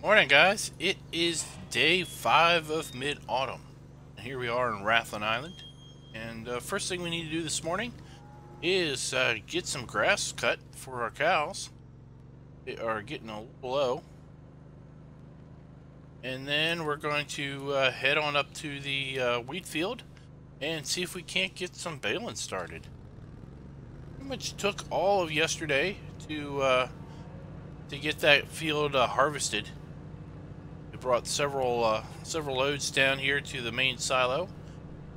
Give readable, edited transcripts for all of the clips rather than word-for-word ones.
Morning, guys. It is day 5 of mid-autumn. Here we are in Rathlin Island. And first thing we need to do this morning is get some grass cut for our cows. They are getting a little low. And then we're going to head on up to the wheat field and see if we can't get some baling started. Pretty much took all of yesterday to get that field harvested. Brought several loads down here to the main silo,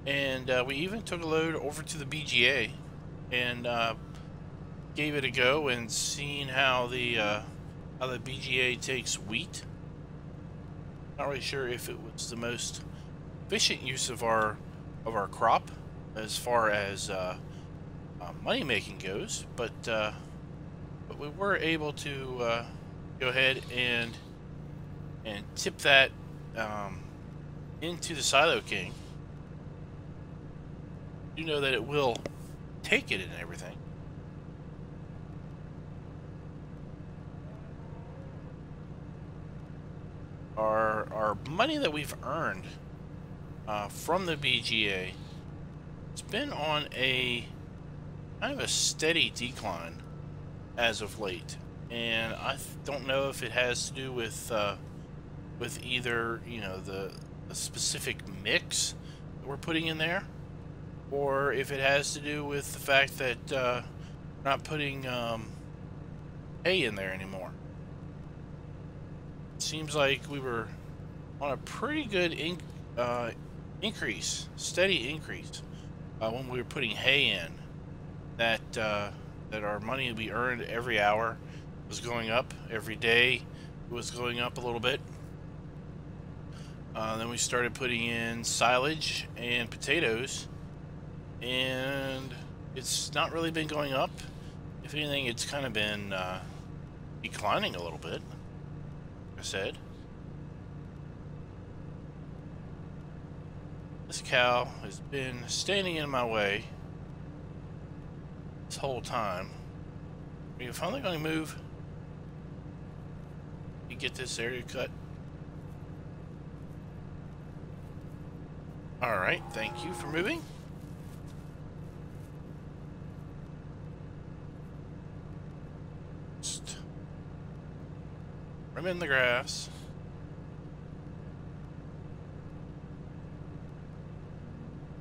and we even took a load over to the BGA and gave it a go and seen how the BGA takes wheat. Not really sure if it was the most efficient use of our crop as far as money making goes, but we were able to go ahead and tip that into the Silo King. You know that it will take it and everything. Our money that we've earned from the BGA, it's been on a kind of a steady decline as of late, and I don't know if it has to do with either, you know, the specific mix that we're putting in there, or if it has to do with the fact that we're not putting hay in there anymore. It seems like we were on a pretty good steady increase when we were putting hay in. That our money we earned every hour was going up, every day it was going up a little bit. Then we started putting in silage and potatoes, and it's not really been going up. If anything, it's kind of been declining a little bit, like I said. This cow has been standing in my way this whole time. We're finally going to move and get this area cut. Alright, thank you for moving. Just trim in the grass.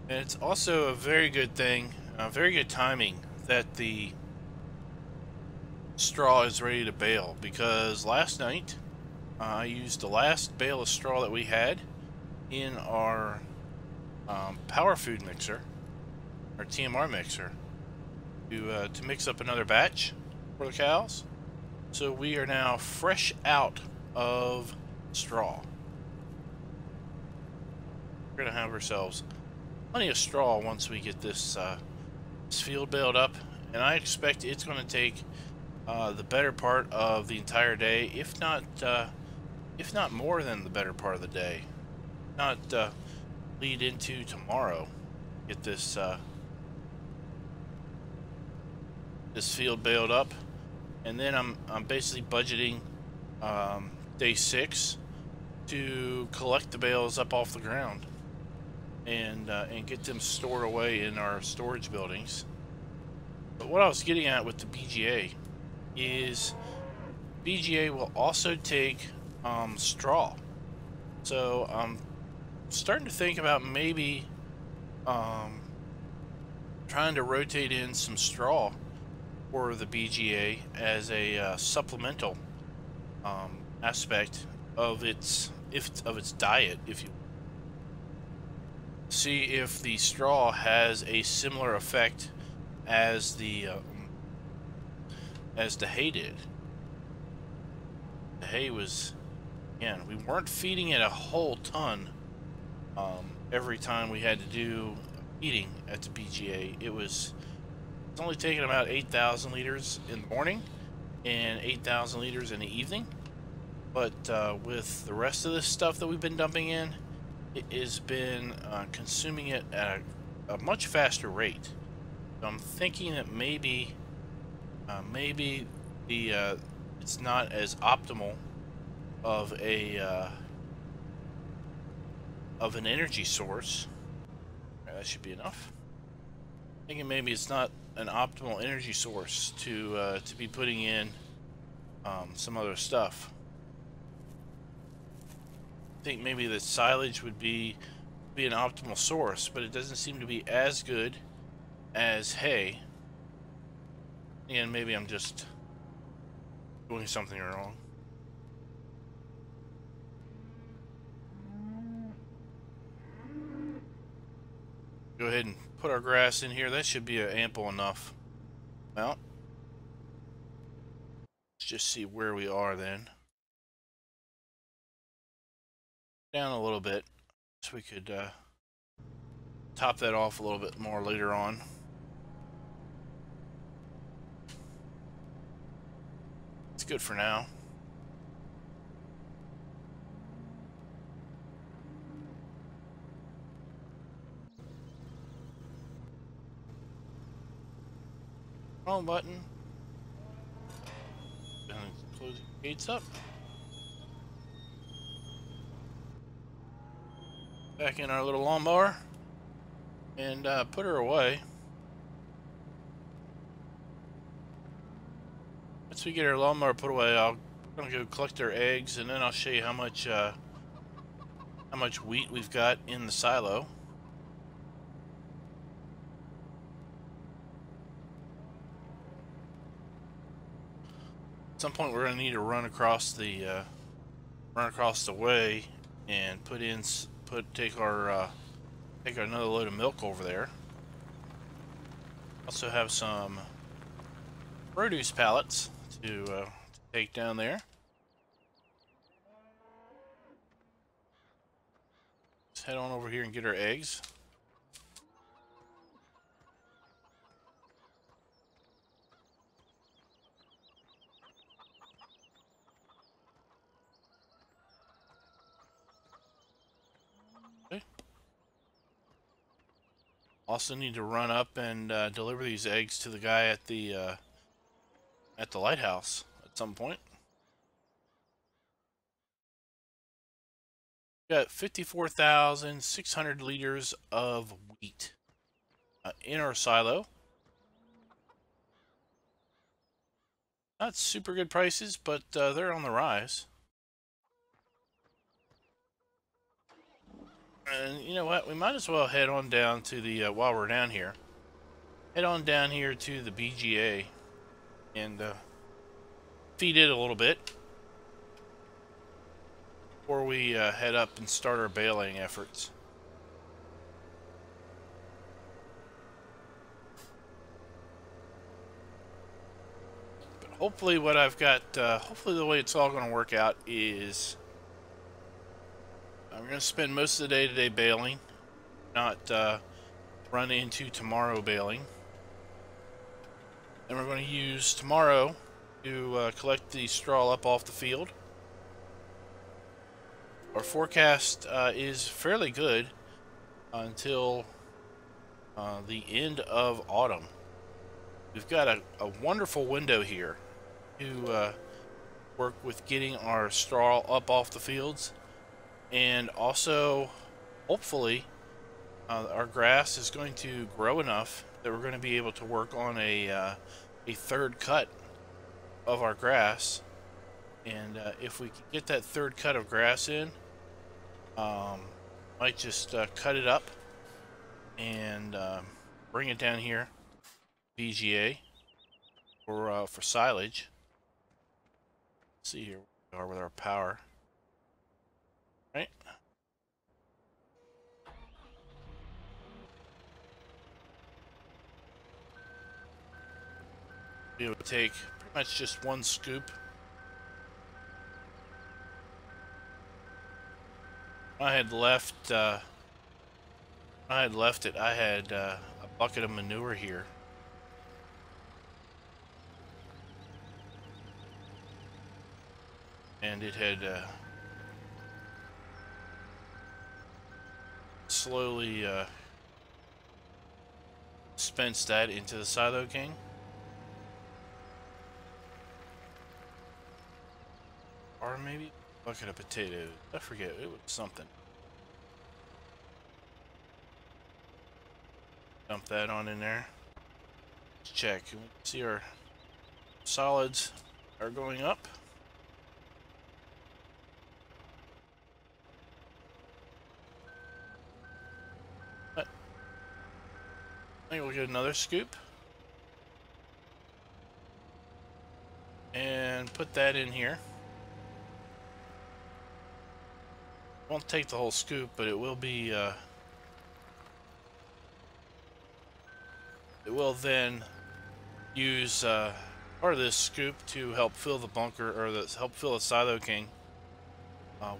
And it's also a very good thing, very good timing that the straw is ready to bale, because last night I used the last bale of straw that we had in our power food mixer, our TMR mixer, to mix up another batch for the cows. So we are now fresh out of straw. We're gonna have ourselves plenty of straw once we get this field baled up, and I expect it's going to take the better part of the entire day, if not more than the better part of the day. Not lead into tomorrow. Get this this field baled up, and then I'm basically budgeting day 6 to collect the bales up off the ground and get them stored away in our storage buildings. But what I was getting at with the BGA is BGA will also take straw. So I'm starting to think about maybe trying to rotate in some straw for the BGA as a supplemental aspect of its diet, if you see if the straw has a similar effect as the hay did. The hay was, again, we weren't feeding it a whole ton every time we had to do feeding at the BGA. It's only taking about 8,000 liters in the morning and 8,000 liters in the evening. But with the rest of this stuff that we've been dumping in, it has been consuming it at a much faster rate. So I'm thinking that maybe it's not as optimal of an energy source. Right, that should be enough. Thinking maybe it's not an optimal energy source to be putting in some other stuff. I think maybe the silage would be an optimal source, but it doesn't seem to be as good as hay. And maybe I'm just doing something wrong. Go ahead and put our grass in here. That should be ample enough. Well, let's just see where we are then. Down a little bit, so we could top that off a little bit more later on. It's good for now. Wrong button. And close the gates up. Back in our little lawnmower and put her away. Once we get our lawnmower put away, I'm gonna go collect our eggs, and then I'll show you how much wheat we've got in the silo. At some point, we're gonna need to run across the way and take another load of milk over there. Also have some produce pallets to take down there. Let's head on over here and get our eggs. Okay. Also need to run up and deliver these eggs to the guy at the lighthouse at some point. Got 54,600 liters of wheat in our silo. Not super good prices, but they're on the rise. And you know what? We might as well head on down to the, while we're down here, head on down here to the BGA and feed it a little bit before we head up and start our baling efforts. But hopefully what I've got, hopefully the way it's all going to work out is I'm going to spend most of the day today baling, not run into tomorrow baling. And we're going to use tomorrow to collect the straw up off the field. Our forecast is fairly good until the end of autumn. We've got a wonderful window here to work with getting our straw up off the fields. And also, hopefully, our grass is going to grow enough that we're going to be able to work on a third cut of our grass. And if we can get that third cut of grass in, might just cut it up and bring it down here, BGA, for silage. Let's see here where we are with our power. Right. It would take pretty much just one scoop. I had left it. I had a bucket of manure here. And it had slowly dispensed that into the silo king. Or maybe Bucket of potatoes. I forget. It was something. Dump that on in there. Let's check. See our solids are going up. But I think we'll get another scoop. And put that in here. Won't take the whole scoop, but it will be, it will then use part of this scoop to help fill the bunker, or help fill the silo king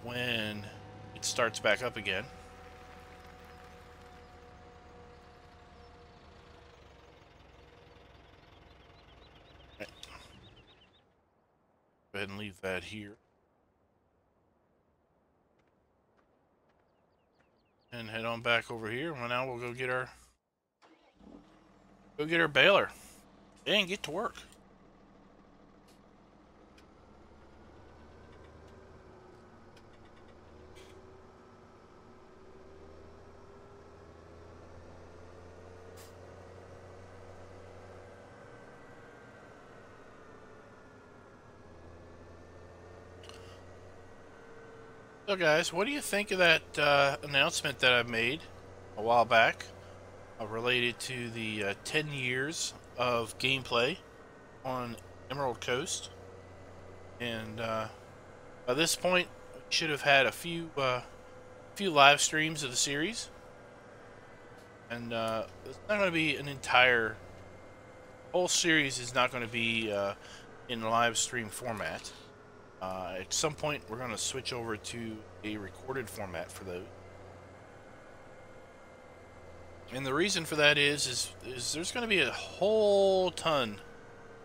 when it starts back up again. Right. Go ahead and leave that here. And head on back over here. Well, now we'll go get our baler and get to work. So guys, what do you think of that announcement that I made a while back related to the 10 years of gameplay on Emerald Coast? And by this point, we should have had a few live streams of the series. And it's not going to be an entire whole series is not going to be in live stream format. At some point, we're going to switch over to a recorded format for those. And the reason for that is there's going to be a whole ton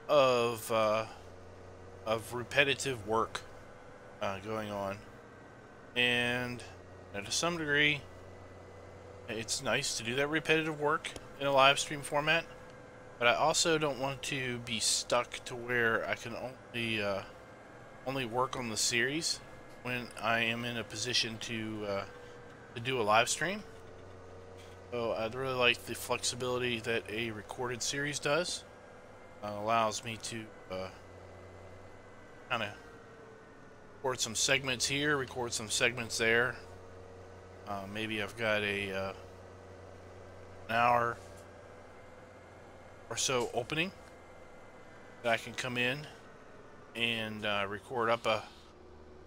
of repetitive work going on, and to some degree, it's nice to do that repetitive work in a live stream format. But I also don't want to be stuck to where I can only work on the series when I am in a position to do a live stream. So I'd really like the flexibility that a recorded series does. Allows me to kind of record some segments here, record some segments there. Maybe I've got an hour or so opening that I can come in and record up a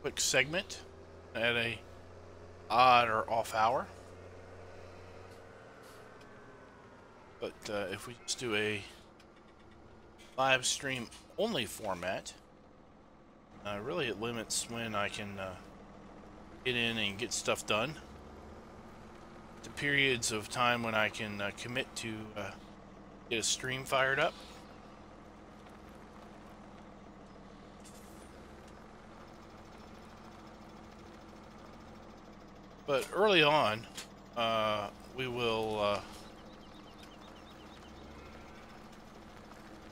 quick segment at a odd or off hour. But if we just do a live stream only format, really it limits when I can get in and get stuff done. The periods of time when I can commit to get a stream fired up. But early on, we will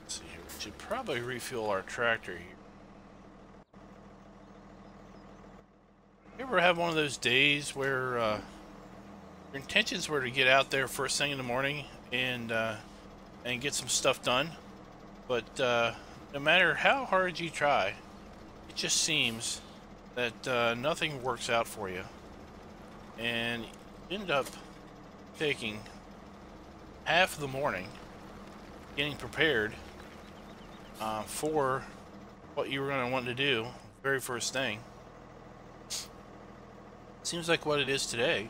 let's see here. We should probably refuel our tractor here. You ever have one of those days where your intentions were to get out there first thing in the morning and get some stuff done, but no matter how hard you try, it just seems that nothing works out for you, and you end up taking half of the morning getting prepared for what you were going to want to do very first thing. Seems like what it is today.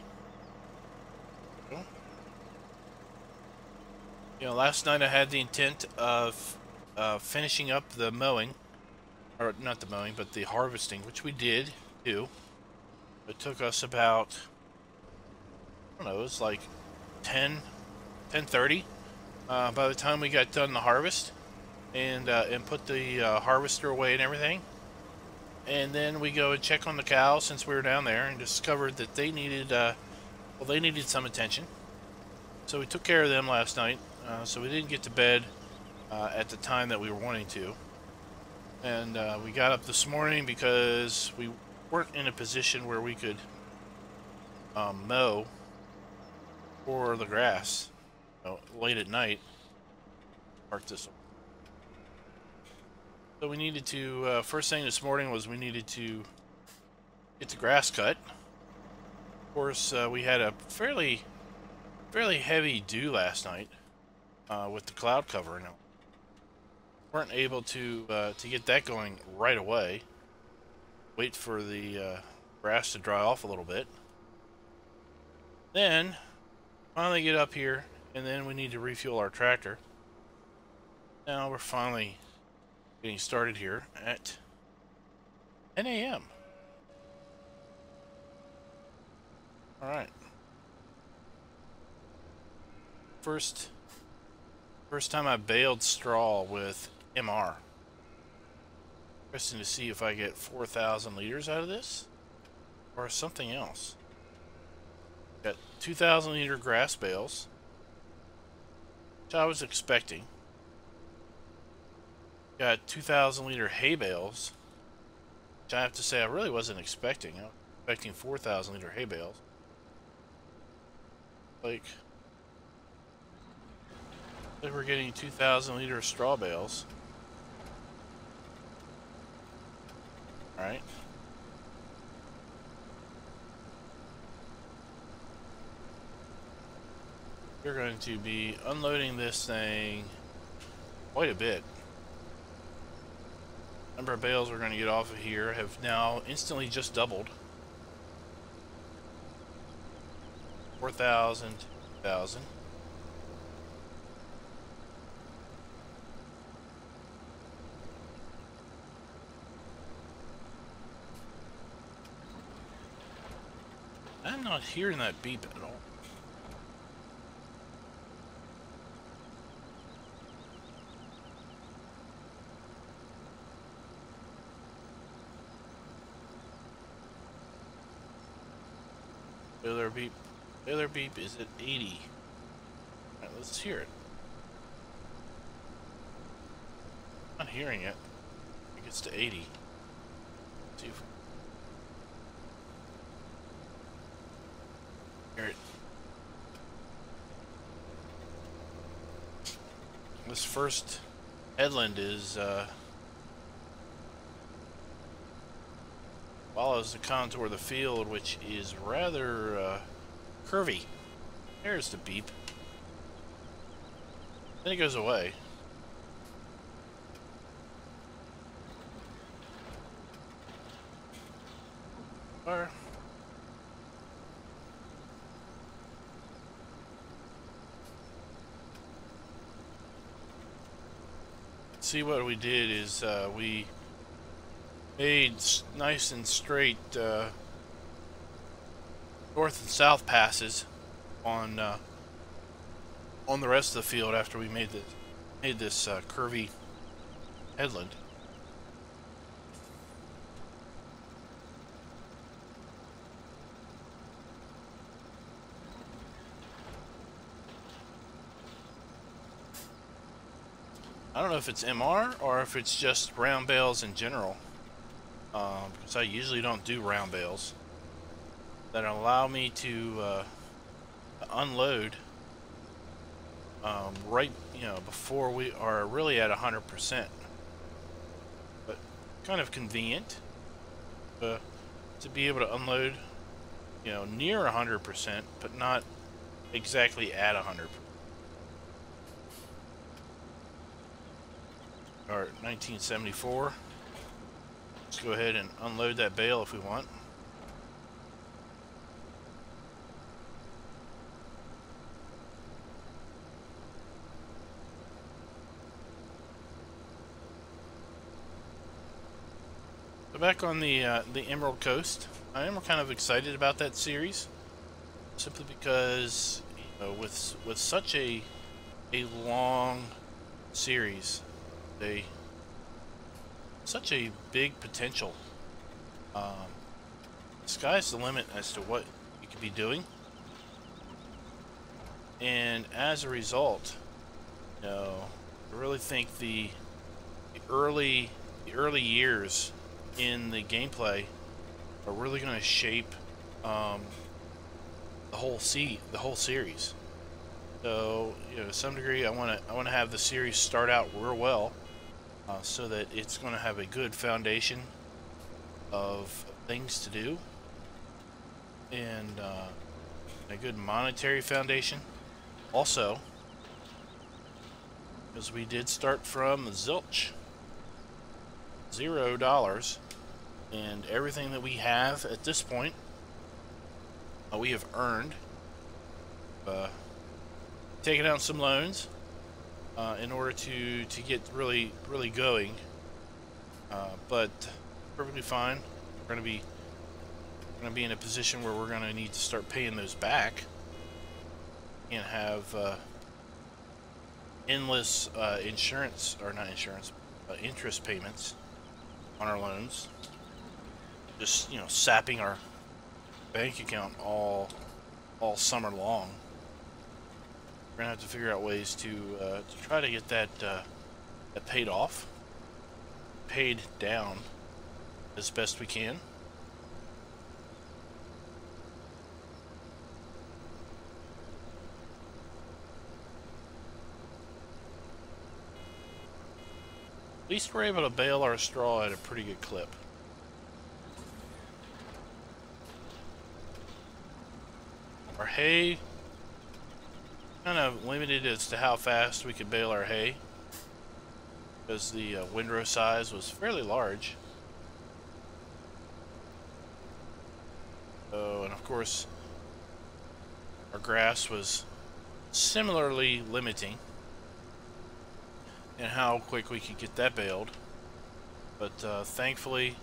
You know, last night I had the intent of finishing up the mowing, or not the mowing, but the harvesting, which we did do. It took us about, I don't know, it was like 10:30 by the time we got done the harvest and put the harvester away and everything. And then we go and check on the cows since we were down there and discovered that they needed, well, they needed some attention. So we took care of them last night. So we didn't get to bed at the time that we were wanting to. And we got up this morning because we weren't in a position where we could mow or the grass, you know, late at night. Park this. So we needed to, first thing this morning was we needed to get the grass cut. Of course, we had a fairly heavy dew last night with the cloud cover, and weren't able to get that going right away. Wait for the grass to dry off a little bit. Then finally get up here, and then we need to refuel our tractor. Now we're finally getting started here at 10 a.m. Alright. First time I baled straw with MR. Interesting to see if I get 4,000 liters out of this or something else. Got 2,000 liter grass bales, which I was expecting. Got 2,000 liter hay bales, which I have to say I really wasn't expecting. I was expecting 4,000 liter hay bales. Like we're getting 2,000 liter straw bales. Alright. We're going to be unloading this thing quite a bit. Number of bales we're going to get off of here have now instantly just doubled. 4,000, 2,000. I'm not hearing that beep at all. Baler beep. Baler beep is at 80. Alright, let's hear it. I'm not hearing it. It gets to 80. Let's see if we hear it. This first headland is follows the contour of the field, which is rather curvy. There's the beep. Then it goes away. Or see, what we did is we made nice and straight north and south passes on the rest of the field after we made this curvy headland. I don't know if it's MR or if it's just round bales in general. Because I usually don't do round bales that allow me to unload right, before we are really at 100%. But kind of convenient to be able to unload, near 100%, but not exactly at 100%. Or 1974. Let's go ahead and unload that bale if we want. So back on the Emerald Coast, I am kind of excited about that series, simply because with such a long series, such a big potential. The sky's the limit as to what you could be doing, and as a result, I really think the early years in the gameplay are really going to shape the whole series. So, you know, to some degree, I want to have the series start out real well, so that it's going to have a good foundation of things to do, and a good monetary foundation. Also, because we did start from zilch, $0, and everything that we have at this point, we have earned. Taking out some loans in order to get really going, but perfectly fine. We're gonna be in a position where we're gonna need to start paying those back and have endless interest payments on our loans, just, you know, sapping our bank account all summer long. We're gonna have to figure out ways to try to get that paid off, paid down as best we can. At least we're able to bale our straw at a pretty good clip. Our hay, kind of limited as to how fast we could bale our hay, because the windrow size was fairly large. So, and of course, our grass was similarly limiting in how quick we could get that baled. But thankfully,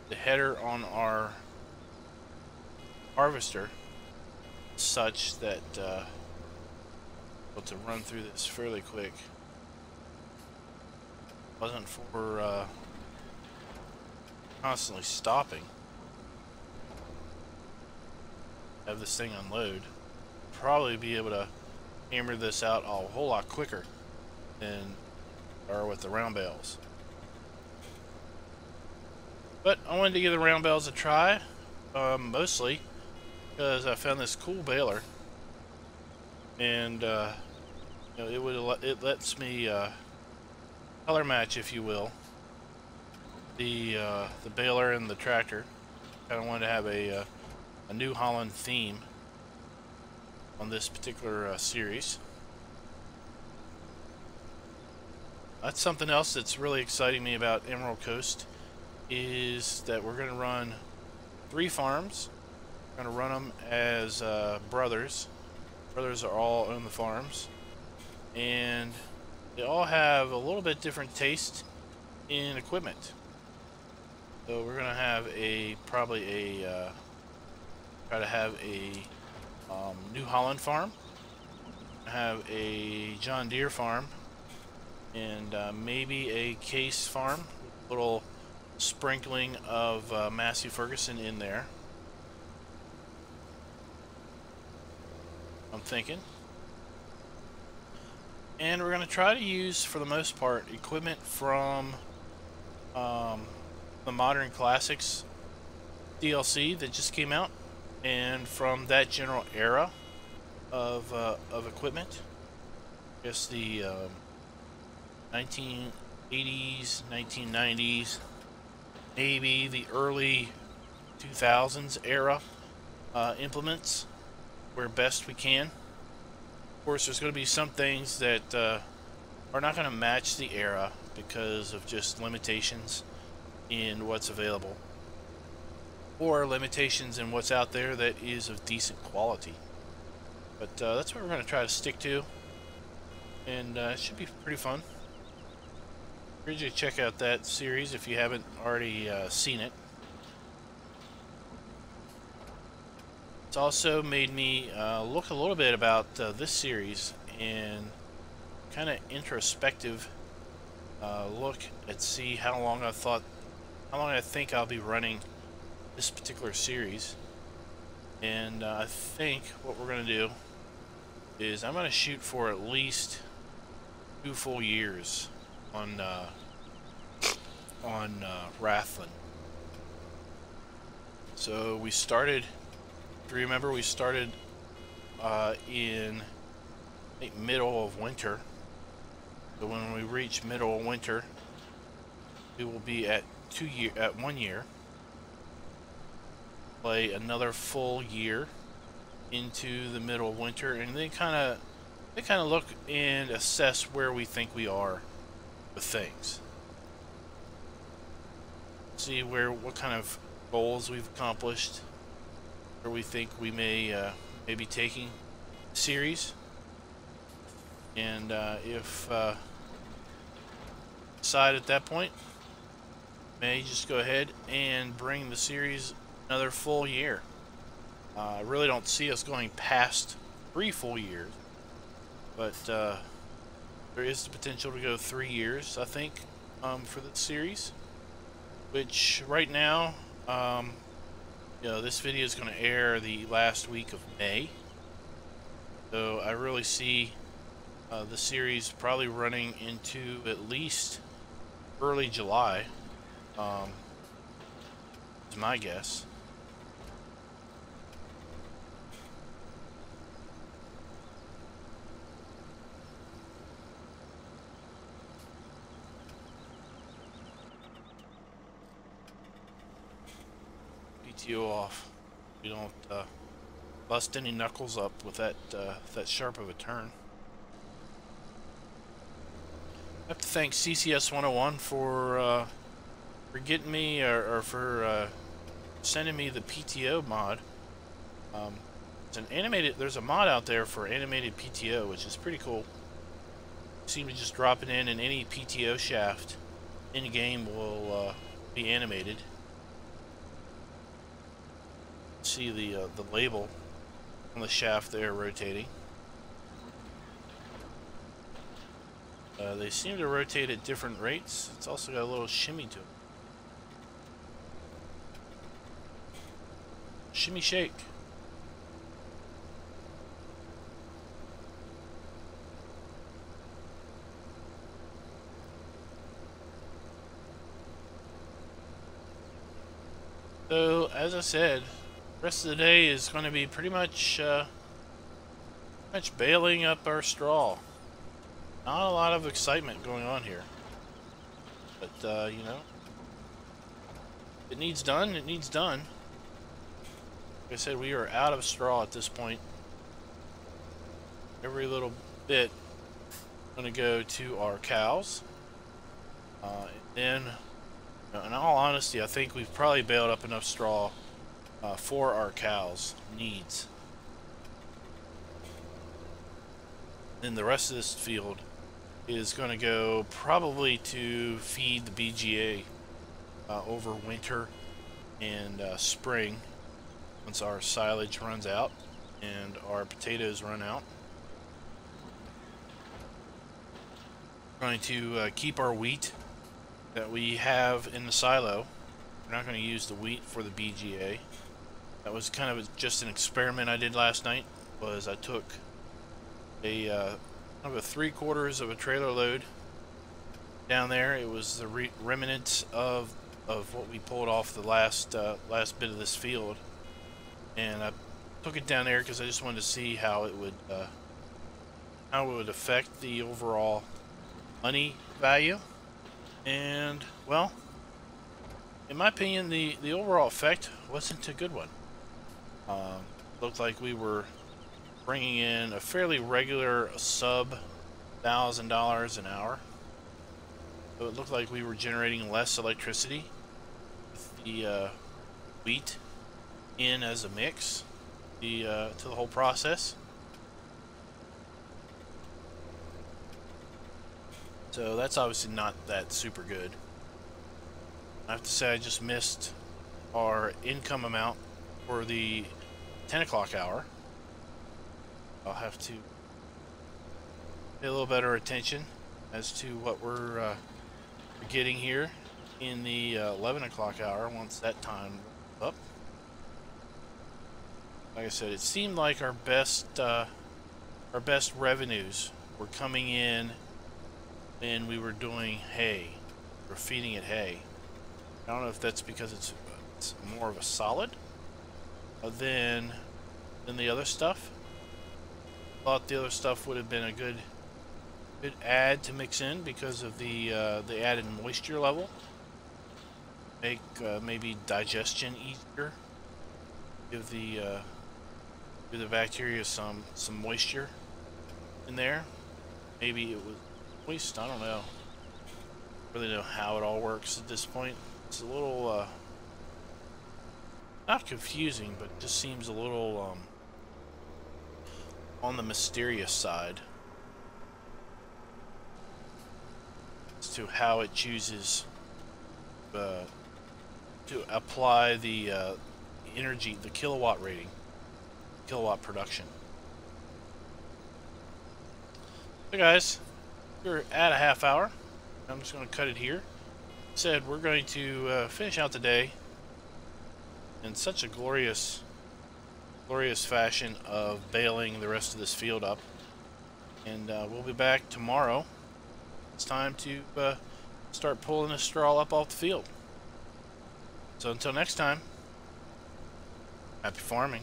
the header on our harvester is such that able to run through this fairly quick. Wasn't for constantly stopping. Have this thing unload. Probably be able to hammer this out a whole lot quicker than or with the round bales. But I wanted to give the round bales a try, mostly because I found this cool baler, and you know, it lets me color match, if you will, the baler and the tractor. Kind of wanted to have a New Holland theme on this particular series. That's something else that's really exciting me about Emerald Coast, is that we're going to run 3 farms. We're going to run them as brothers. Brothers are all own the farms, and they all have a little bit different taste in equipment. So we're going to have try to have a New Holland farm, have a John Deere farm, and maybe a Case farm, a little sprinkling of Massey Ferguson in there, I'm thinking. And we're going to try to use, for the most part, equipment from the Modern Classics DLC that just came out, and from that general era of equipment. I guess the 1980s, 1990s, maybe the early 2000s era implements where best we can. Of course, there's going to be some things that are not going to match the era because of just limitations in what's available, or limitations in what's out there that is of decent quality. But that's what we're going to try to stick to, and it should be pretty fun. I urge you to check out that series if you haven't already seen it. It's also made me look a little bit about this series, and kind of introspective look at see how long I think I'll be running this particular series. And I think what we're going to do is I'm going to shoot for at least 2 full years on Rathlin. So we started, if you remember, we started in I think middle of winter. So when we reach middle of winter, we will be at 1 year. Play another full year into the middle of winter, and then kind of look and assess where we think we are with things. See what kind of goals we've accomplished, where we think we may be taking the series, and if decide at that point, may just go ahead and bring the series another full year. I really don't see us going past 3 full years, but there is the potential to go 3 years, I think, for the series. Which right now, this video is going to air the last week of May, so I really see the series probably running into at least early July. Is my guess. PTO off. We don't bust any knuckles up with that sharp of a turn. I have to thank CCS 101 for getting me or for sending me the PTO mod. It's an animated. There's a mod out there for animated PTO, which is pretty cool. You seem to just drop it in, and any PTO shaft in game will be animated. See the label on the shaft there rotating. They seem to rotate at different rates. It's also got a little shimmy to it. Shimmy shake. So, as I said, the rest of the day is going to be pretty much baling up our straw. Not a lot of excitement going on here, but you know, it needs done. It needs done. Like I said, we are out of straw at this point. Every little bit going to go to our cows, and then, you know, in all honesty, I think we've probably baled up enough straw for our cows' needs. Then the rest of this field is going to go probably to feed the BGA over winter and spring, once our silage runs out and our potatoes run out. We're going to keep our wheat that we have in the silo. We're not going to use the wheat for the BGA. That was kind of just an experiment I did last night. Was I took a kind of a 3/4 of a trailer load down there. It was the remnants of what we pulled off the last bit of this field, and I took it down there because I just wanted to see how it would affect the overall money value. And well, in my opinion, the overall effect wasn't a good one. Looked like we were bringing in a fairly regular sub $1,000 an hour. So it looked like we were generating less electricity with the wheat in as a mix to the whole process. So that's obviously not that super good. I have to say I just missed our income amount for the 10 o'clock hour. I'll have to pay a little better attention as to what we're getting here in the 11 o'clock hour once that time up. Like I said, it seemed like our best revenues were coming in when we were doing hay. We're feeding it hay. I don't know if that's because it's more of a solid, than the other stuff. Thought the other stuff would have been a good add to mix in because of the added moisture level. Make maybe digestion easier. Give the bacteria some moisture in there. Maybe it was moist. I don't know. Really know how it all works at this point. It's a little not confusing, but just seems a little on the mysterious side as to how it chooses to apply the energy, the kilowatt rating, kilowatt production. So guys, we're at a half hour. I'm just going to cut it here. Said we're going to finish out the day in such a glorious fashion of baling the rest of this field up, and we'll be back tomorrow. It's time to start pulling the straw up off the field. So until next time, happy farming.